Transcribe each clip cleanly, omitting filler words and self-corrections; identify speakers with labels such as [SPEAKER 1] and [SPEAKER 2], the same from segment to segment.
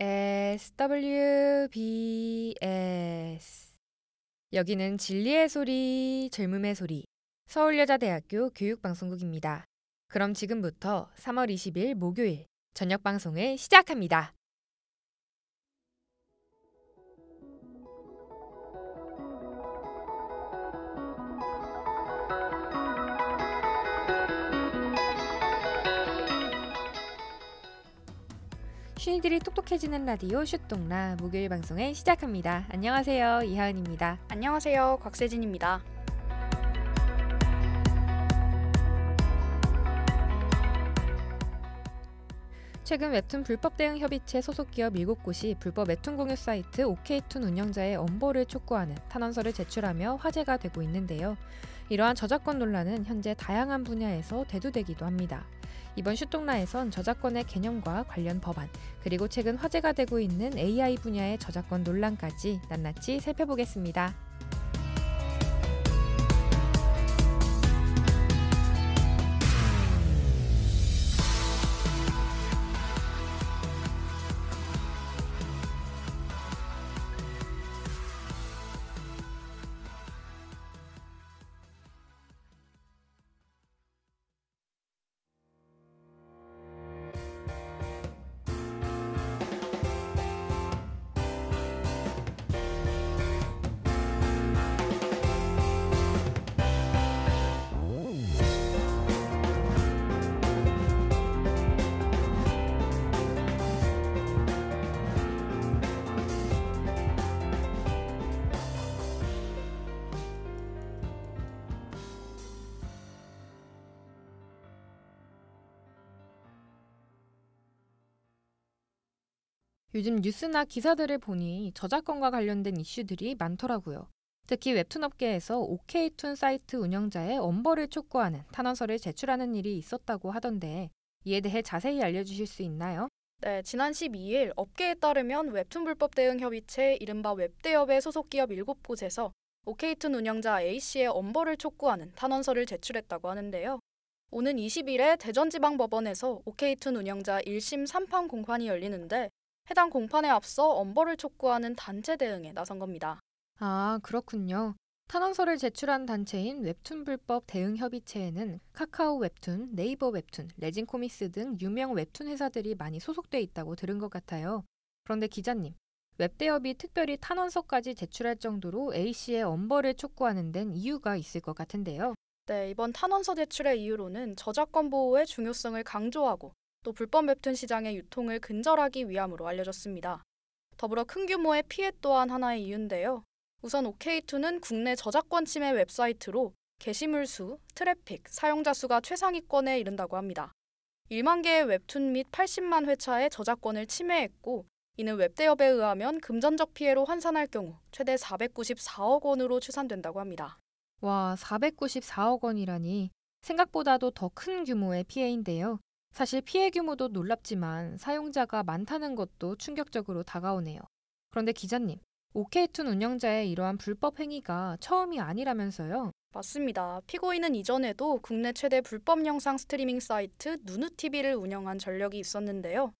[SPEAKER 1] SWBS. 여기는 진리의 소리, 젊음의 소리, 서울여자대학교 교육방송국입니다. 그럼 지금부터 3월 20일 목요일 저녁 방송을 시작합니다. 쉰이들이 똑똑해지는 라디오 슈똥라 목요일 방송을 시작합니다. 안녕하세요, 이하은입니다.
[SPEAKER 2] 안녕하세요, 곽세진입니다.
[SPEAKER 1] 최근 웹툰 불법 대응 협의체 소속 기업 7곳이 불법 웹툰 공유 사이트 OK툰 운영자의 엄벌을 촉구하는 탄원서를 제출하며 화제가 되고 있는데요. 이러한 저작권 논란은 현재 다양한 분야에서 대두되기도 합니다. 이번 슈똥라에선 저작권의 개념과 관련 법안, 그리고 최근 화제가 되고 있는 AI 분야의 저작권 논란까지 낱낱이 살펴보겠습니다. 요즘 뉴스나 기사들을 보니 저작권과 관련된 이슈들이 많더라고요. 특히 웹툰 업계에서 OK툰 사이트 운영자의 엄벌을 촉구하는 탄원서를 제출하는 일이 있었다고 하던데 이에 대해 자세히 알려주실 수 있나요?
[SPEAKER 2] 네, 지난 12일 업계에 따르면 웹툰 불법 대응 협의체 이른바 웹대협의 소속 기업 7곳에서 OK툰 운영자 A씨의 엄벌을 촉구하는 탄원서를 제출했다고 하는데요. 오는 20일에 대전지방법원에서 OK툰 운영자 1심 3판 공판이 열리는데 해당 공판에 앞서 엄벌을 촉구하는 단체 대응에 나선 겁니다.
[SPEAKER 1] 아, 그렇군요. 탄원서를 제출한 단체인 웹툰 불법 대응 협의체에는 카카오 웹툰, 네이버 웹툰, 레진코믹스 등 유명 웹툰 회사들이 많이 소속돼 있다고 들은 것 같아요. 그런데 기자님, 웹대협이 특별히 탄원서까지 제출할 정도로 A씨의 엄벌을 촉구하는 데는 이유가 있을 것 같은데요.
[SPEAKER 2] 네, 이번 탄원서 제출의 이유로는 저작권 보호의 중요성을 강조하고 또 불법 웹툰 시장의 유통을 근절하기 위함으로 알려졌습니다. 더불어 큰 규모의 피해 또한 하나의 이유인데요. 우선 OK툰은 국내 저작권 침해 웹사이트로 게시물 수, 트래픽, 사용자 수가 최상위권에 이른다고 합니다. 1만 개의 웹툰 및 80만 회차의 저작권을 침해했고 이는 웹대협에 의하면 금전적 피해로 환산할 경우 최대 494억 원으로 추산된다고 합니다.
[SPEAKER 1] 와, 494억 원이라니 생각보다도 더 큰 규모의 피해인데요. 사실 피해 규모도 놀랍지만 사용자가 많다는 것도 충격적으로 다가오네요. 그런데 기자님, OK툰 운영자의 이러한 불법 행위가 처음이 아니라면서요?
[SPEAKER 2] 맞습니다. 피고인은 이전에도 국내 최대 불법 영상 스트리밍 사이트 누누TV를 운영한 전력이 있었는데요.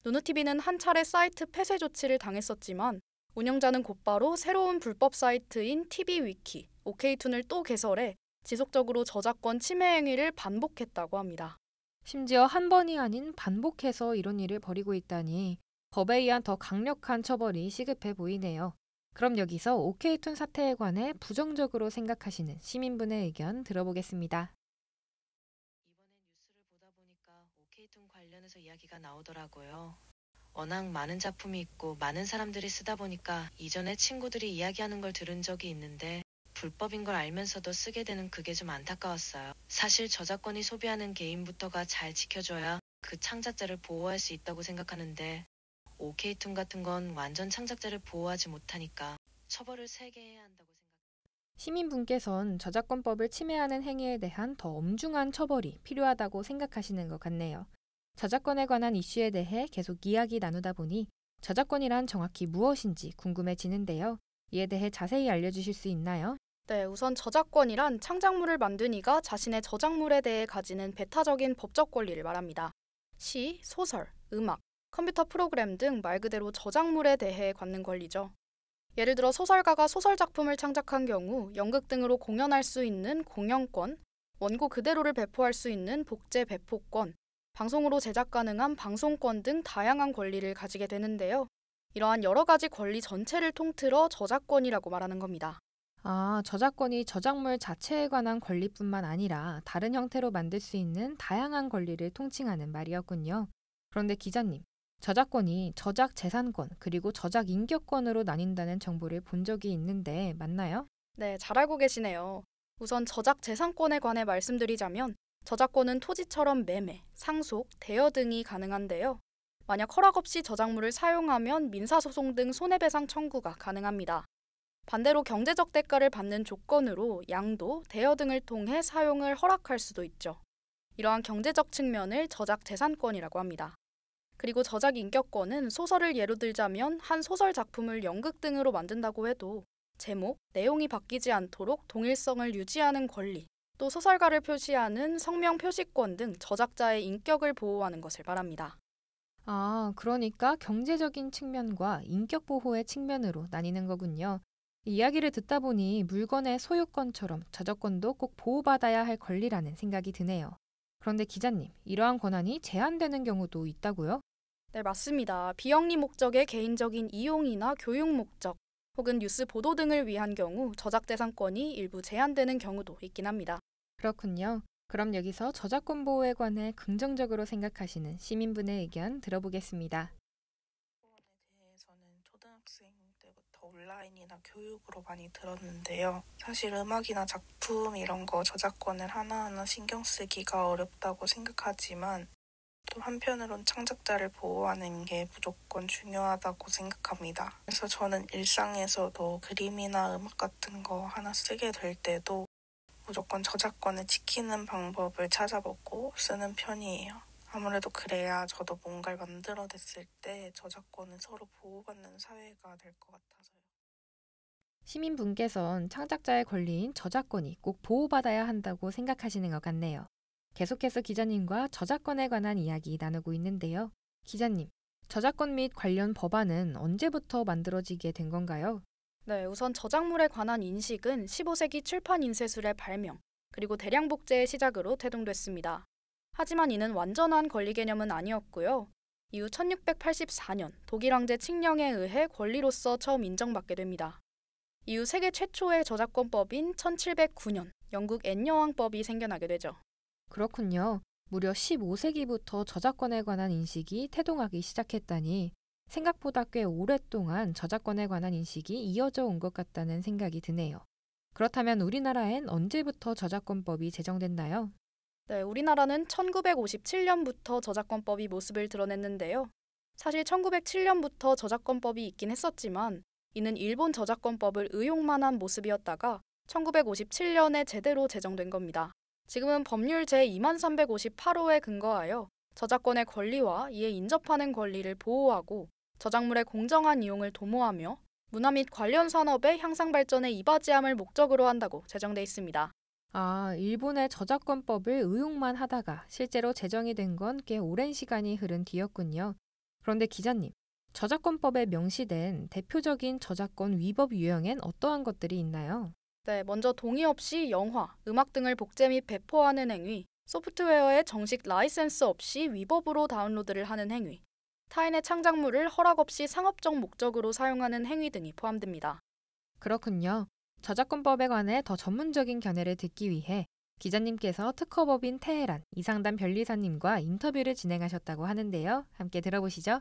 [SPEAKER 2] 누누TV는 한 차례 사이트 폐쇄 조치를 당했었지만 운영자는 곧바로 새로운 불법 사이트인 TV위키, OK툰을 또 개설해 지속적으로 저작권 침해 행위를 반복했다고 합니다.
[SPEAKER 1] 심지어 한 번이 아닌 반복해서 이런 일을 벌이고 있다니 법에 의한 더 강력한 처벌이 시급해 보이네요. 그럼 여기서 OK툰 사태에 관해 부정적으로 생각하시는 시민분의 의견 들어보겠습니다.
[SPEAKER 3] 이번에 뉴스를 보다 보니까 OK툰 관련해서 이야기가 나오더라고요. 워낙 많은 작품이 있고 많은 사람들이 쓰다 보니까 이전에 친구들이 이야기하는 걸 들은 적이 있는데 불법인 걸 알면서도 쓰게 되는 그게 좀 안타까웠어요. 사실 저작권이 소비하는 개인부터가 잘 지켜줘야 그 창작자를 보호할 수 있다고 생각하는데 OK툰 같은 건 완전 창작자를 보호하지 못하니까 처벌을 세게 해야 한다고 생각해요.
[SPEAKER 1] 시민분께선 저작권법을 침해하는 행위에 대한 더 엄중한 처벌이 필요하다고 생각하시는 것 같네요. 저작권에 관한 이슈에 대해 계속 이야기 나누다 보니 저작권이란 정확히 무엇인지 궁금해지는데요. 이에 대해 자세히 알려주실 수 있나요?
[SPEAKER 2] 네, 우선 저작권이란 창작물을 만든 이가 자신의 저작물에 대해 가지는 배타적인 법적 권리를 말합니다. 시, 소설, 음악, 컴퓨터 프로그램 등 말 그대로 저작물에 대해 갖는 권리죠. 예를 들어 소설가가 소설 작품을 창작한 경우 연극 등으로 공연할 수 있는 공연권, 원고 그대로를 배포할 수 있는 복제 배포권, 방송으로 제작 가능한 방송권 등 다양한 권리를 가지게 되는데요. 이러한 여러 가지 권리 전체를 통틀어 저작권이라고 말하는 겁니다.
[SPEAKER 1] 아, 저작권이 저작물 자체에 관한 권리뿐만 아니라 다른 형태로 만들 수 있는 다양한 권리를 통칭하는 말이었군요. 그런데 기자님, 저작권이 저작 재산권 그리고 저작 인격권으로 나뉜다는 정보를 본 적이 있는데 맞나요?
[SPEAKER 2] 네, 잘 알고 계시네요. 우선 저작 재산권에 관해 말씀드리자면 저작권은 토지처럼 매매, 상속, 대여 등이 가능한데요. 만약 허락 없이 저작물을 사용하면 민사소송 등 손해배상 청구가 가능합니다. 반대로 경제적 대가를 받는 조건으로 양도, 대여 등을 통해 사용을 허락할 수도 있죠. 이러한 경제적 측면을 저작 재산권이라고 합니다. 그리고 저작 인격권은 소설을 예로 들자면 한 소설 작품을 연극 등으로 만든다고 해도 제목, 내용이 바뀌지 않도록 동일성을 유지하는 권리, 또 소설가를 표시하는 성명 표시권 등 저작자의 인격을 보호하는 것을 말합니다.
[SPEAKER 1] 아, 그러니까 경제적인 측면과 인격 보호의 측면으로 나뉘는 거군요. 이 이야기를 듣다 보니 물건의 소유권처럼 저작권도 꼭 보호받아야 할 권리라는 생각이 드네요. 그런데 기자님, 이러한 권한이 제한되는 경우도 있다고요?
[SPEAKER 2] 네, 맞습니다. 비영리 목적의 개인적인 이용이나 교육 목적, 혹은 뉴스 보도 등을 위한 경우 저작재산권이 일부 제한되는 경우도 있긴 합니다.
[SPEAKER 1] 그렇군요. 그럼 여기서 저작권 보호에 관해 긍정적으로 생각하시는 시민분의 의견 들어보겠습니다.
[SPEAKER 4] 부분에 대해서는 초등학생 때부터 온라인이나 교육으로 많이 들었는데요. 사실 음악이나 작품 이런 거 저작권을 하나하나 신경 쓰기가 어렵다고 생각하지만 또 한편으론 창작자를 보호하는 게 무조건 중요하다고 생각합니다. 그래서 저는 일상에서도 그림이나 음악 같은 거 하나 쓰게 될 때도 무조건 저작권을 지키는 방법을 찾아보고 쓰는 편이에요. 아무래도 그래야 저도 뭔가를 만들어냈을 때 저작권을 서로 보호받는 사회가 될 것 같아서요.
[SPEAKER 1] 시민분께선 창작자의 권리인 저작권이 꼭 보호받아야 한다고 생각하시는 것 같네요. 계속해서 기자님과 저작권에 관한 이야기 나누고 있는데요. 기자님, 저작권 및 관련 법안은 언제부터 만들어지게 된 건가요?
[SPEAKER 2] 네, 우선 저작물에 관한 인식은 15세기 출판 인쇄술의 발명, 그리고 대량 복제의 시작으로 태동됐습니다. 하지만 이는 완전한 권리 개념은 아니었고요. 이후 1684년 독일 황제 칙령에 의해 권리로서 처음 인정받게 됩니다. 이후 세계 최초의 저작권법인 1709년 영국 앤여왕법이 생겨나게 되죠.
[SPEAKER 1] 그렇군요. 무려 15세기부터 저작권에 관한 인식이 태동하기 시작했다니 생각보다 꽤 오랫동안 저작권에 관한 인식이 이어져 온 것 같다는 생각이 드네요. 그렇다면 우리나라엔 언제부터 저작권법이 제정됐나요?
[SPEAKER 2] 네, 우리나라는 1957년부터 저작권법이 모습을 드러냈는데요. 사실 1907년부터 저작권법이 있긴 했었지만 이는 일본 저작권법을 의용만 한 모습이었다가 1957년에 제대로 제정된 겁니다. 지금은 법률 제2358호에 근거하여 저작권의 권리와 이에 인접하는 권리를 보호하고 저작물의 공정한 이용을 도모하며 문화 및 관련 산업의 향상 발전에 이바지함을 목적으로 한다고 제정돼 있습니다.
[SPEAKER 1] 아, 일본의 저작권법을 의용만 하다가 실제로 제정이 된 건 꽤 오랜 시간이 흐른 뒤였군요. 그런데 기자님, 저작권법에 명시된 대표적인 저작권 위법 유형엔 어떠한 것들이 있나요?
[SPEAKER 2] 네, 먼저 동의 없이 영화, 음악 등을 복제 및 배포하는 행위, 소프트웨어의 정식 라이센스 없이 위법으로 다운로드를 하는 행위, 타인의 창작물을 허락 없이 상업적 목적으로 사용하는 행위 등이 포함됩니다.
[SPEAKER 1] 그렇군요. 저작권법에 관해 더 전문적인 견해를 듣기 위해 기자님께서 특허법인 테헤란 이상단 변리사님과 인터뷰를 진행하셨다고 하는데요. 함께 들어보시죠.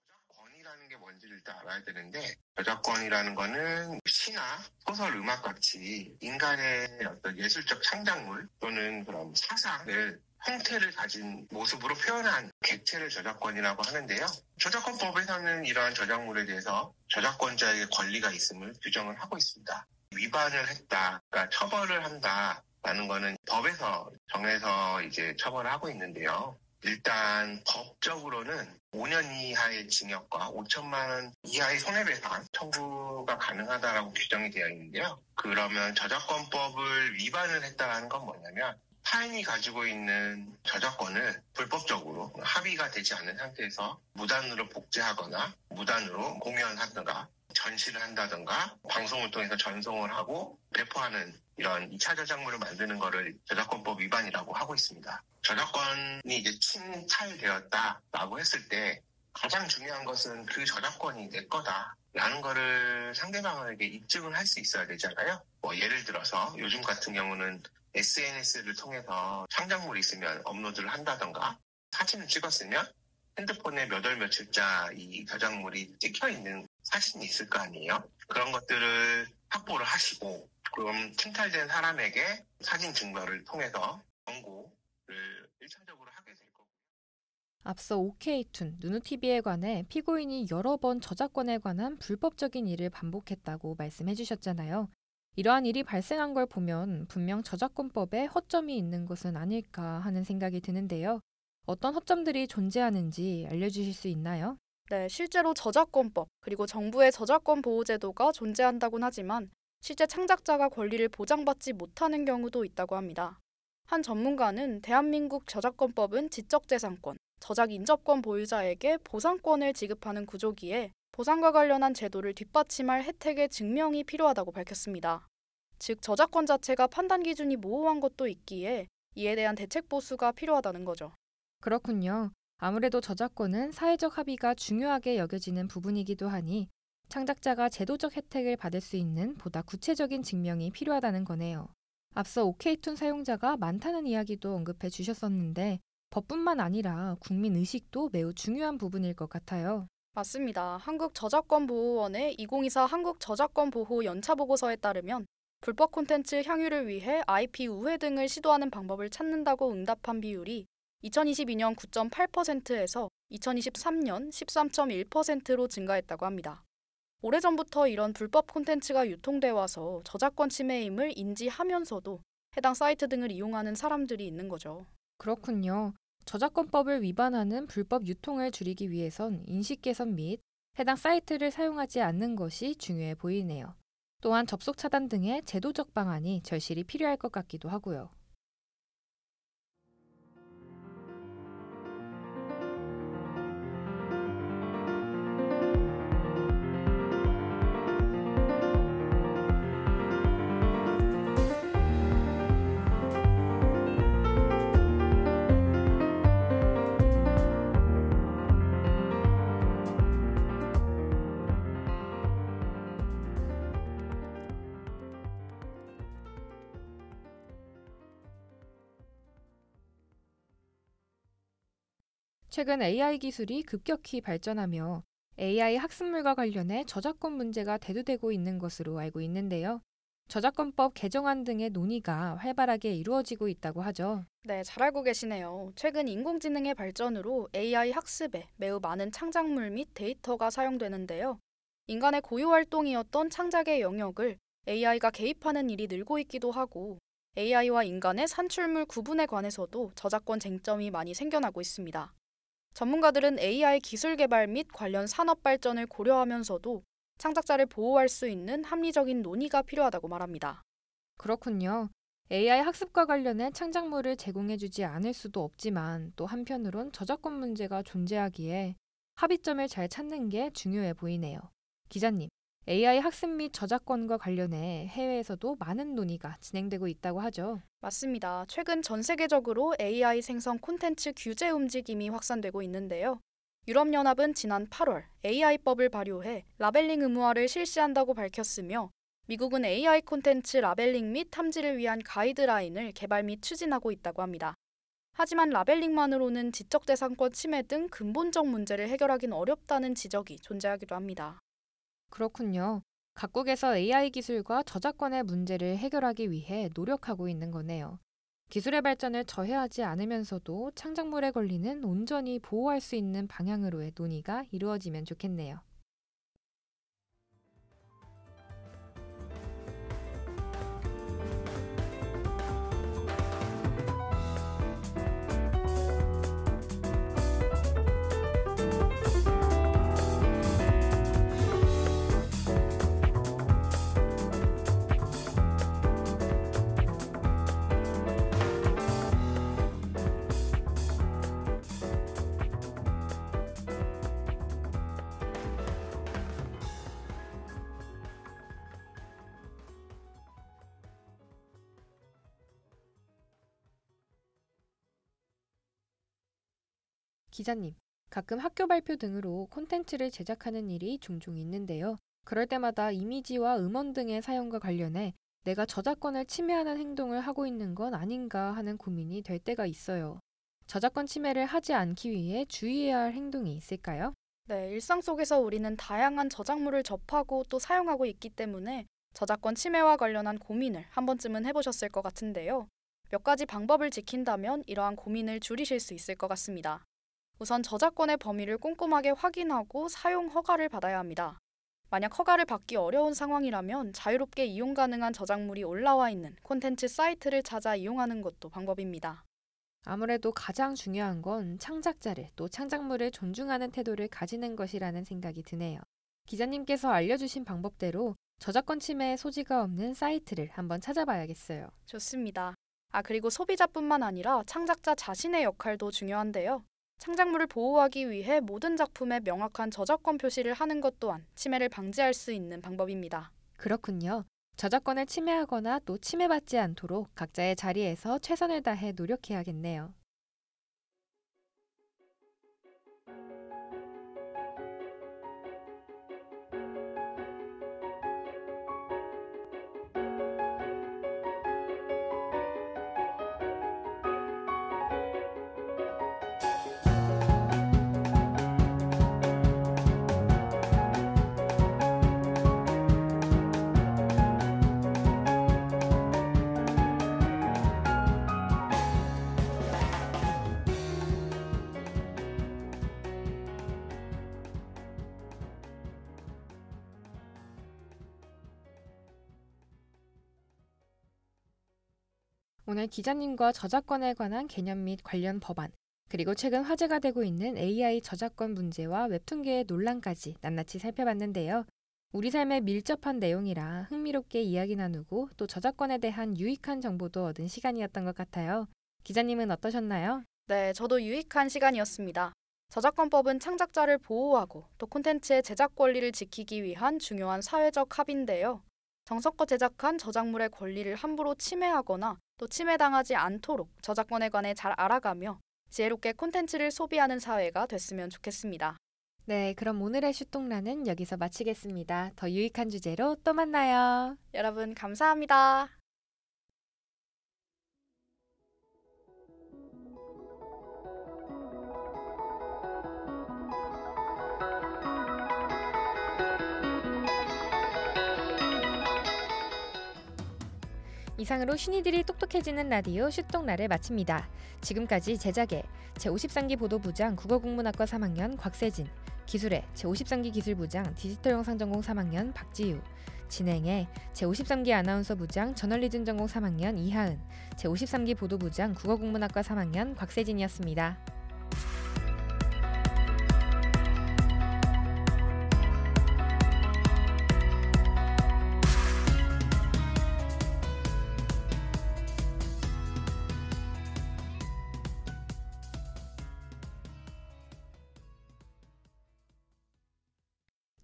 [SPEAKER 5] 저작권이라는 게 뭔지를 일단 알아야 되는데 저작권이라는 거는 시나 소설, 음악 같이 인간의 어떤 예술적 창작물 또는 그런 사상을 형태를 가진 모습으로 표현한 객체를 저작권이라고 하는데요. 저작권법에서는 이러한 저작물에 대해서 저작권자에게 권리가 있음을 규정을 하고 있습니다. 위반을 했다, 그러니까 처벌을 한다라는 거는 법에서 정해서 이제 처벌을 하고 있는데요. 일단 법적으로는 5년 이하의 징역과 5천만 원 이하의 손해배상 청구가 가능하다라고 규정이 되어 있는데요. 그러면 저작권법을 위반을 했다는 건 뭐냐면 타인이 가지고 있는 저작권을 불법적으로 합의가 되지 않은 상태에서 무단으로 복제하거나 무단으로 공연하든가 전시를 한다든가 방송을 통해서 전송을 하고 배포하는 이런 2차 저작물을 만드는 것을 저작권법 위반이라고 하고 있습니다. 저작권이 이제 침탈되었다라고 했을 때 가장 중요한 것은 그 저작권이 내 거다라는 거를 상대방에게 입증을 할 수 있어야 되잖아요. 예를 들어서 요즘 같은 경우는 SNS를 통해서 창작물이 있으면 업로드를 한다던가 사진을 찍었으면 핸드폰에 몇 월 며칠자 이 저작물이 찍혀 있는 사진이 있을 거 아니에요. 그런 것들을 확보를 하시고 그럼 침탈된 사람에게 사진 증거를 통해서 경고를 1차적으로 하게 될 거고요.
[SPEAKER 1] 앞서 OK툰, 누누TV에 관해 피고인이 여러 번 저작권에 관한 불법적인 일을 반복했다고 말씀해 주셨잖아요. 이러한 일이 발생한 걸 보면 분명 저작권법에 허점이 있는 것은 아닐까 하는 생각이 드는데요. 어떤 허점들이 존재하는지 알려주실 수 있나요?
[SPEAKER 2] 네, 실제로 저작권법 그리고 정부의 저작권 보호 제도가 존재한다곤 하지만 실제 창작자가 권리를 보장받지 못하는 경우도 있다고 합니다. 한 전문가는 대한민국 저작권법은 지적재산권, 저작 인접권 보유자에게 보상권을 지급하는 구조기에 보상과 관련한 제도를 뒷받침할 혜택의 증명이 필요하다고 밝혔습니다. 즉, 저작권 자체가 판단 기준이 모호한 것도 있기에 이에 대한 대책 보수가 필요하다는 거죠.
[SPEAKER 1] 그렇군요. 아무래도 저작권은 사회적 합의가 중요하게 여겨지는 부분이기도 하니 창작자가 제도적 혜택을 받을 수 있는 보다 구체적인 증명이 필요하다는 거네요. 앞서 OK툰 사용자가 많다는 이야기도 언급해 주셨었는데 법뿐만 아니라 국민 의식도 매우 중요한 부분일 것 같아요.
[SPEAKER 2] 맞습니다. 한국저작권보호원의 2024 한국저작권보호 연차보고서에 따르면 불법 콘텐츠 향유를 위해 IP 우회 등을 시도하는 방법을 찾는다고 응답한 비율이 2022년 9.8%에서 2023년 13.1%로 증가했다고 합니다. 오래전부터 이런 불법 콘텐츠가 유통돼 와서 저작권 침해임을 인지하면서도 해당 사이트 등을 이용하는 사람들이 있는 거죠.
[SPEAKER 1] 그렇군요. 저작권법을 위반하는 불법 유통을 줄이기 위해선 인식 개선 및 해당 사이트를 사용하지 않는 것이 중요해 보이네요. 또한 접속 차단 등의 제도적 방안이 절실히 필요할 것 같기도 하고요. 최근 AI 기술이 급격히 발전하며 AI 학습물과 관련해 저작권 문제가 대두되고 있는 것으로 알고 있는데요. 저작권법 개정안 등의 논의가 활발하게 이루어지고 있다고 하죠.
[SPEAKER 2] 네, 잘 알고 계시네요. 최근 인공지능의 발전으로 AI 학습에 매우 많은 창작물 및 데이터가 사용되는데요. 인간의 고유 활동이었던 창작의 영역을 AI가 개입하는 일이 늘고 있기도 하고 AI와 인간의 산출물 구분에 관해서도 저작권 쟁점이 많이 생겨나고 있습니다. 전문가들은 AI 기술 개발 및 관련 산업 발전을 고려하면서도 창작자를 보호할 수 있는 합리적인 논의가 필요하다고 말합니다.
[SPEAKER 1] 그렇군요. AI 학습과 관련해 창작물을 제공해주지 않을 수도 없지만 또 한편으론 저작권 문제가 존재하기에 합의점을 잘 찾는 게 중요해 보이네요. 기자님, AI 학습 및 저작권과 관련해 해외에서도 많은 논의가 진행되고 있다고 하죠.
[SPEAKER 2] 맞습니다. 최근 전 세계적으로 AI 생성 콘텐츠 규제 움직임이 확산되고 있는데요. 유럽연합은 지난 8월 AI법을 발효해 라벨링 의무화를 실시한다고 밝혔으며 미국은 AI 콘텐츠 라벨링 및 탐지를 위한 가이드라인을 개발 및 추진하고 있다고 합니다. 하지만 라벨링만으로는 지적재산권 침해 등 근본적 문제를 해결하긴 어렵다는 지적이 존재하기도 합니다.
[SPEAKER 1] 그렇군요. 각국에서 AI 기술과 저작권의 문제를 해결하기 위해 노력하고 있는 거네요. 기술의 발전을 저해하지 않으면서도 창작물의 권리는 온전히 보호할 수 있는 방향으로의 논의가 이루어지면 좋겠네요. 기자님, 가끔 학교 발표 등으로 콘텐츠를 제작하는 일이 종종 있는데요. 그럴 때마다 이미지와 음원 등의 사용과 관련해 내가 저작권을 침해하는 행동을 하고 있는 건 아닌가 하는 고민이 될 때가 있어요. 저작권 침해를 하지 않기 위해 주의해야 할 행동이 있을까요?
[SPEAKER 2] 네, 일상 속에서 우리는 다양한 저작물을 접하고 또 사용하고 있기 때문에 저작권 침해와 관련한 고민을 한 번쯤은 해보셨을 것 같은데요. 몇 가지 방법을 지킨다면 이러한 고민을 줄이실 수 있을 것 같습니다. 우선 저작권의 범위를 꼼꼼하게 확인하고 사용 허가를 받아야 합니다. 만약 허가를 받기 어려운 상황이라면 자유롭게 이용 가능한 저작물이 올라와 있는 콘텐츠 사이트를 찾아 이용하는 것도 방법입니다.
[SPEAKER 1] 아무래도 가장 중요한 건 창작자를 또 창작물을 존중하는 태도를 가지는 것이라는 생각이 드네요. 기자님께서 알려주신 방법대로 저작권 침해의 소지가 없는 사이트를 한번 찾아봐야겠어요.
[SPEAKER 2] 좋습니다. 그리고 소비자뿐만 아니라 창작자 자신의 역할도 중요한데요. 창작물을 보호하기 위해 모든 작품에 명확한 저작권 표시를 하는 것 또한 침해를 방지할 수 있는 방법입니다.
[SPEAKER 1] 그렇군요. 저작권을 침해하거나 또 침해받지 않도록 각자의 자리에서 최선을 다해 노력해야겠네요. 오늘 기자님과 저작권에 관한 개념 및 관련 법안, 그리고 최근 화제가 되고 있는 AI 저작권 문제와 웹툰계의 논란까지 낱낱이 살펴봤는데요. 우리 삶에 밀접한 내용이라 흥미롭게 이야기 나누고 또 저작권에 대한 유익한 정보도 얻은 시간이었던 것 같아요. 기자님은 어떠셨나요?
[SPEAKER 2] 네, 저도 유익한 시간이었습니다. 저작권법은 창작자를 보호하고 또 콘텐츠의 제작 권리를 지키기 위한 중요한 사회적 합의인데요. 정성껏 제작한 저작물의 권리를 함부로 침해하거나 또 침해당하지 않도록 저작권에 관해 잘 알아가며 지혜롭게 콘텐츠를 소비하는 사회가 됐으면 좋겠습니다.
[SPEAKER 1] 네, 그럼 오늘의 슈똥란은 여기서 마치겠습니다. 더 유익한 주제로 또 만나요.
[SPEAKER 2] 여러분 감사합니다.
[SPEAKER 1] 이상으로 신이들이 똑똑해지는 라디오 슈똥라를 마칩니다. 지금까지 제작에 제53기 보도부장 국어국문학과 3학년 곽세진, 기술에 제53기 기술부장 디지털영상전공 3학년 박지유, 진행에 제53기 아나운서부장 저널리즘 전공 3학년 이하은, 제53기 보도부장 국어국문학과 3학년 곽세진이었습니다.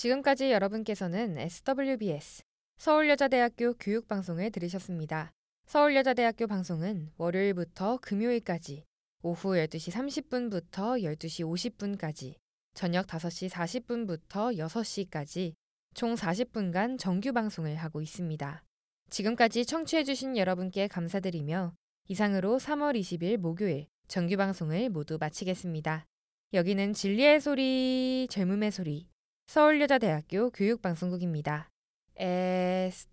[SPEAKER 1] 지금까지 여러분께서는 SWBS 서울여자대학교 교육방송을 들으셨습니다. 서울여자대학교 방송은 월요일부터 금요일까지 오후 12시 30분부터 12시 50분까지 저녁 5시 40분부터 6시까지 총 40분간 정규 방송을 하고 있습니다. 지금까지 청취해주신 여러분께 감사드리며 이상으로 3월 20일 목요일 정규 방송을 모두 마치겠습니다. 여기는 진리의 소리, 젊음의 소리 서울여자대학교 교육방송국입니다. SWBS